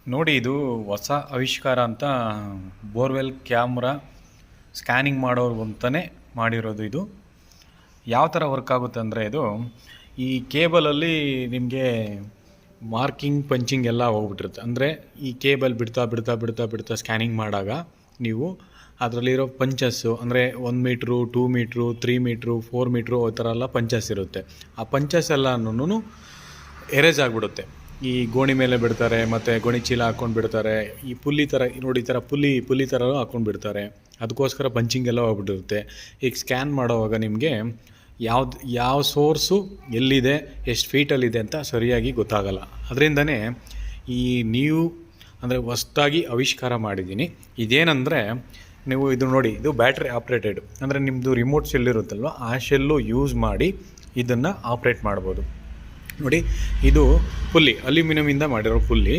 ನೋಡಿ, ಇದು ಹೊಸ ಆವಿಷ್ಕಾರ ಅಂತ ಬೋರ್ವೆಲ್ ಕ್ಯಾಮ್ರಾ ಸ್ಕ್ಯಾನಿಂಗ್ ಮಾಡೋರು ಅಂತಲೇ ಮಾಡಿರೋದು. ಇದು ಯಾವ ಥರ ವರ್ಕ್ ಆಗುತ್ತೆ ಅಂದರೆ, ಇದು ಈ ಕೇಬಲಲ್ಲಿ ನಿಮಗೆ ಮಾರ್ಕಿಂಗ್ ಪಂಚಿಂಗ್ ಎಲ್ಲ ಹೋಗ್ಬಿಟ್ಟಿರುತ್ತೆ. ಅಂದರೆ ಈ ಕೇಬಲ್ ಬಿಡ್ತಾ ಬಿಡ್ತಾ ಬಿಡ್ತಾ ಬಿಡ್ತಾ ಸ್ಕ್ಯಾನಿಂಗ್ ಮಾಡಿದಾಗ ನೀವು ಅದರಲ್ಲಿರೋ ಪಂಚಸ್ಸು, ಅಂದರೆ 1 ಮೀಟ್ರು, 2 ಮೀಟ್ರು, 3 ಮೀಟ್ರು, 4 ಮೀಟ್ರು ಆ ಥರ ಎಲ್ಲ ಪಂಚಸ್ ಇರುತ್ತೆ. ಆ ಪಂಚಸ್ ಎಲ್ಲನೂ ಎರೇಜ್ ಆಗಿಬಿಡುತ್ತೆ. ಈ ಗೋಣಿ ಮೇಲೆ ಬಿಡ್ತಾರೆ, ಮತ್ತು ಗೋಣಿ ಚೀಲ ಹಾಕ್ಕೊಂಡು ಬಿಡ್ತಾರೆ. ಈ ಪುಲ್ಲಿ ಥರ ನೋಡಿ, ಈ ಥರ ಪುಲ್ಲಿ ಥರ ಹಾಕ್ಕೊಂಡು ಬಿಡ್ತಾರೆ. ಅದಕ್ಕೋಸ್ಕರ ಪಂಚಿಂಗ್ ಎಲ್ಲ ಹೋಗ್ಬಿಟ್ಟಿರುತ್ತೆ. ಈಗ ಸ್ಕ್ಯಾನ್ ಮಾಡೋವಾಗ ನಿಮಗೆ ಯಾವ ಸೋರ್ಸು ಎಲ್ಲಿದೆ, ಎಷ್ಟು ಫೀಟಲ್ಲಿದೆ ಅಂತ ಸರಿಯಾಗಿ ಗೊತ್ತಾಗಲ್ಲ. ಅದರಿಂದನೇ ಈ ಅಂದರೆ ಹೊಸ್ದಾಗಿ ಆವಿಷ್ಕಾರ ಮಾಡಿದ್ದೀನಿ. ಇದೇನೆಂದರೆ, ನೀವು ಇದು ನೋಡಿ, ಇದು ಬ್ಯಾಟ್ರಿ ಆಪ್ರೇಟೆಡ್. ಅಂದರೆ ನಿಮ್ಮದು ರಿಮೋಟ್ ಶೆಲ್ ಇರುತ್ತಲ್ವ, ಆ ಶೆಲ್ಲು ಯೂಸ್ ಮಾಡಿ ಇದನ್ನು ಆಪ್ರೇಟ್ ಮಾಡ್ಬೋದು. ನೋಡಿ, ಇದು ಪುಲ್ಲಿ, ಅಲ್ಯೂಮಿನಿಯಮಿಂದ ಮಾಡಿರೋ ಪುಲ್ಲಿ.